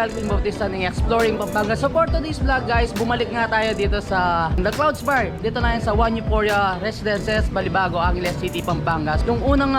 Alvin Bautista ng Exploring Pampanga. So for today's vlog guys, bumalik nga tayo dito sa The Clouds Bar. Dito na yan sa One Euphoria Residences, Balibago, Angeles City, Pampanga. Yung unang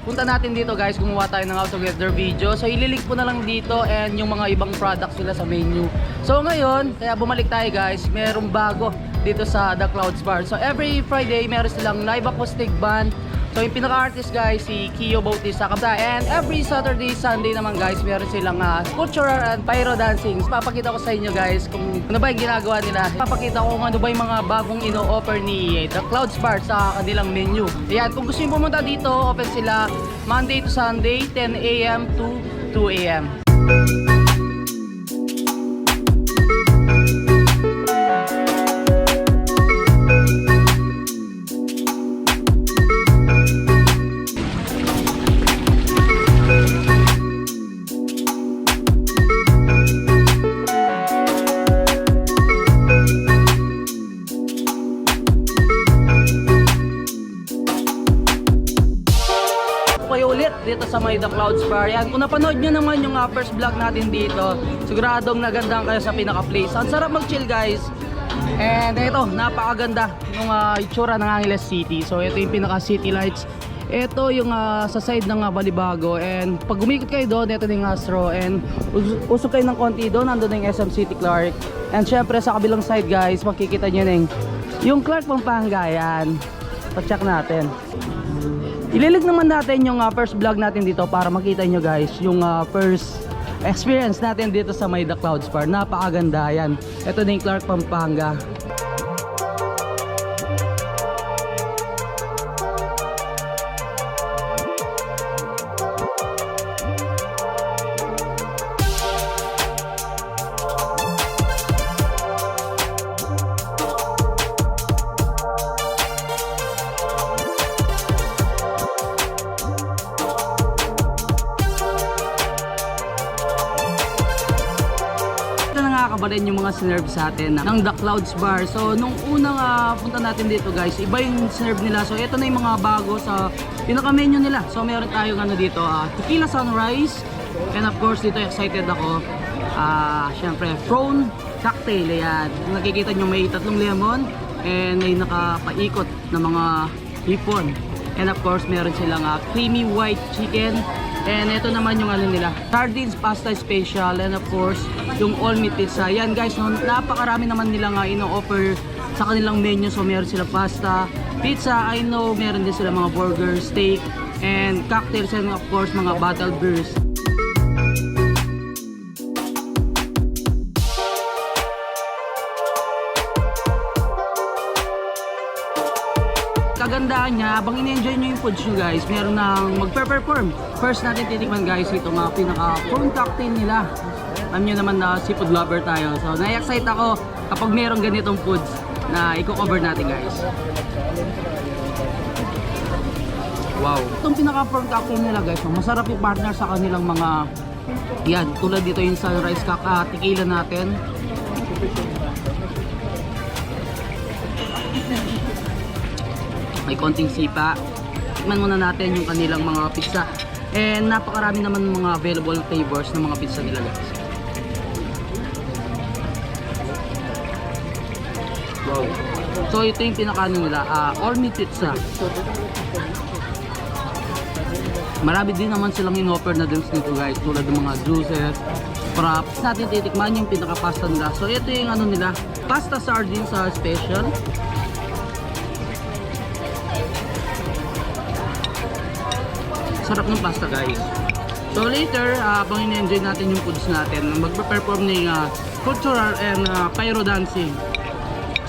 punta natin dito guys, gumawa tayo ng how together video. So ililink ko na lang dito and yung mga ibang products nila sa menu. So ngayon, kaya bumalik tayo guys, merong bago dito sa The Clouds Bar. So every Friday, meron silang live acoustic band. So yung pinaka-artist guys, si Kio Bautista. And every Saturday, Sunday naman guys, meron silang cultural and pyro dancing. Papakita ko sa inyo guys kung ano ba yung ginagawa nila. Papakita ko kung ano ba yung mga bagong ino-offer ni The Clouds Bar sa kanilang menu. Ayan, kung gusto nyo pumunta dito, open sila Monday to Sunday, 10 AM to 2 AM. Kayo ulit dito sa may The Clouds Bar. Yan, kung napanood nyo naman yung first vlog natin dito, siguradong nagandang kayo sa pinaka-place. Ang sarap mag-chill guys. And ito, napakaganda ng itsura ng Angeles City. So ito yung pinaka-city lights. Ito yung sa side ng Balibago. And pag umikot kayo doon, ito yung Astro. And usok kayo ng konti doon, nandun yung SM City Clark. And syempre sa kabilang side guys, makikita nyo yung Clark Pampanga. Yan, pa-check natin. Ililig naman natin yung first vlog natin dito para makita nyo guys yung first experience natin dito sa may The Clouds Bar. Napakaganda yan. Ito na yung Clark Pampanga. Kabarin yung mga sinerve sa atin ng The Clouds Bar. So nung unang punta natin dito guys, iba yung sinerve nila. So ito na yung mga bago sa pinaka-menu nila. So meron tayong dito, Tequila Sunrise. And of course dito excited ako. Syempre prawn cocktail. Ayan. Nakikita nyo may 3 lemon and may nakapaikot na mga hipon. And of course meron silang creamy white chicken. And ito naman yung nila, sardines pasta special, and of course yung all meat pizza. Yan guys, no, napakarami naman nilang ino-offer sa kanilang menu. So meron sila pasta, pizza, I know meron din sila mga burger, steak, and cocktails, and of course mga bottled beers. Kagandaan niya, habang in-enjoy nyo yung foods nyo guys, meron nang magpe-perform. First natin titikman guys, ito mga pinaka-prawn cocktail nila. Alam nyo naman na seafood lover tayo. So na-excite ako kapag merong ganitong foods na i-cover natin guys. Wow! Itong pinaka-prawn cocktail nila guys, masarap yung partner sa kanilang mga yan, tulad dito yung sunrise tequila natin. May konting sipa. Tikman muna natin yung kanilang mga pizza. And napakarami naman mga available flavors ng mga pizza nila guys. Wow. So ito yung pinakaano nila, all meat pizza. Marami din naman silang in-offer na drinks nito guys, tulad ng mga juices, props. Natin titikman yung pinaka-pasta nila. So ito yung nila, pasta sardines special. Sarap ng pasta guys. So later, habang in-enjoy natin yung foods natin, magpe-perform ng cultural and pyro dancing.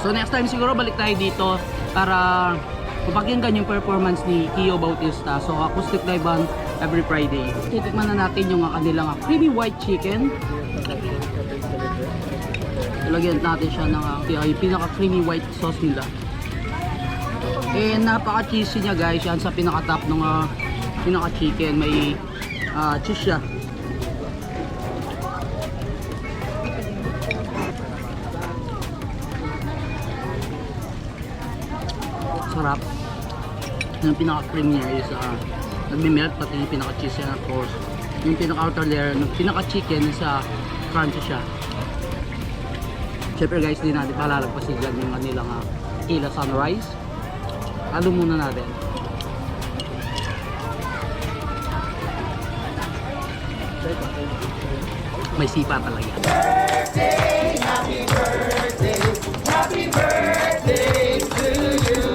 So next time siguro balik tayo dito para mapakinggan yung performance ni Kio Bautista. So acoustic live band every Friday. Titikman na natin yung kanilang creamy white chicken. Lagyan natin siya ng yung pinaka creamy white sauce nila. And napaka cheesy niya guys. Yan sa pinaka-top ng pinaka-chicken, may cheese siya. Sarap. Yung pinaka-cream niya is nagme-melt, pati yung pinaka-cheese yan of course. Yung pinaka-outer layer ng pinaka-chicken is crunchy siya. Siyempre guys, di natin palalagpasin dyan yung kanilang Tequila Sunrise. Halo muna natin. May sipa talaga. Happy birthday, happy birthday to you.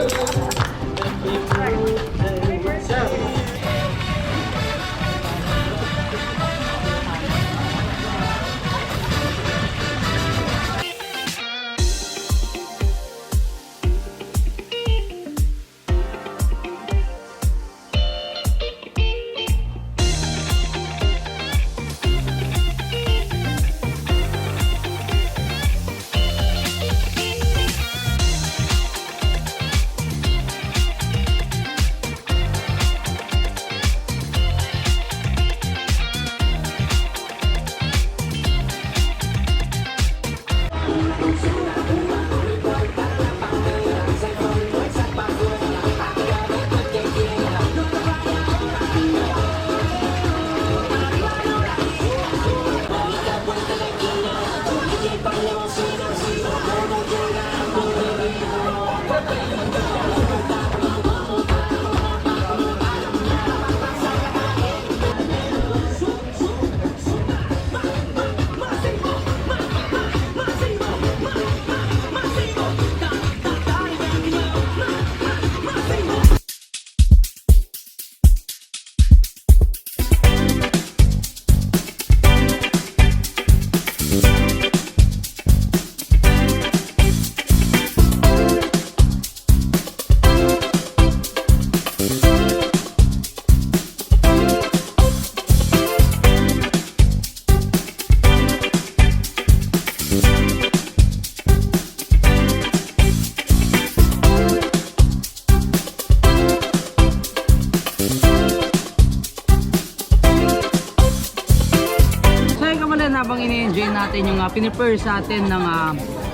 Habang ini-enjoy natin yung piniprepare sa atin ng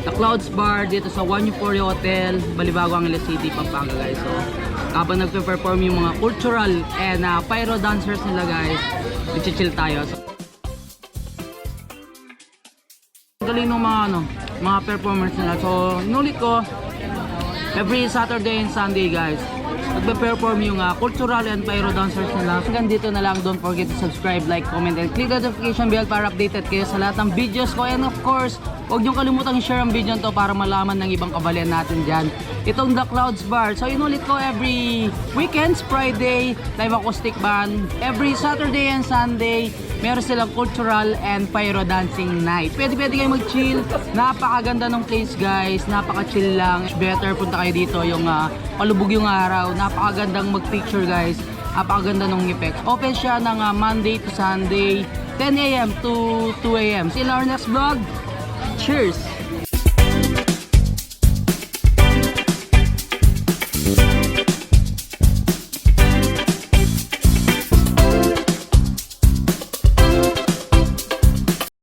The Clouds Bar dito sa One Euphoria Hotel, Balibago, Angeles City, Pampanga guys. So habang nagpe-perform yung mga cultural and pyro dancers nila guys, nag-chill tayo. So, galing ng mga performers nila. So inulit ko, every Saturday and Sunday guys, nagpe-perform yung cultural and pyro dancers nila. Hanggang dito na lang. Don't forget to subscribe, like, comment, and click the notification bell para updated kayo sa lahat ng videos ko. And of course, huwag niyong kalimutang i-share ang video to para malaman ng ibang kabalian natin dyan. Itong The Clouds Bar. So inulit ko, every weekends, Friday, live acoustic band. Every Saturday and Sunday, meron silang cultural and pyro dancing night. Pwede kayo mag-chill. Napakaganda ng place guys. Napaka-chill lang. Better punta kayo dito yung palubog yung araw. Napakagandang mag-picture guys. Napakaganda ng effects. Open siya ng Monday to Sunday, 10 AM to 2 AM. Till our next vlog. Cheers!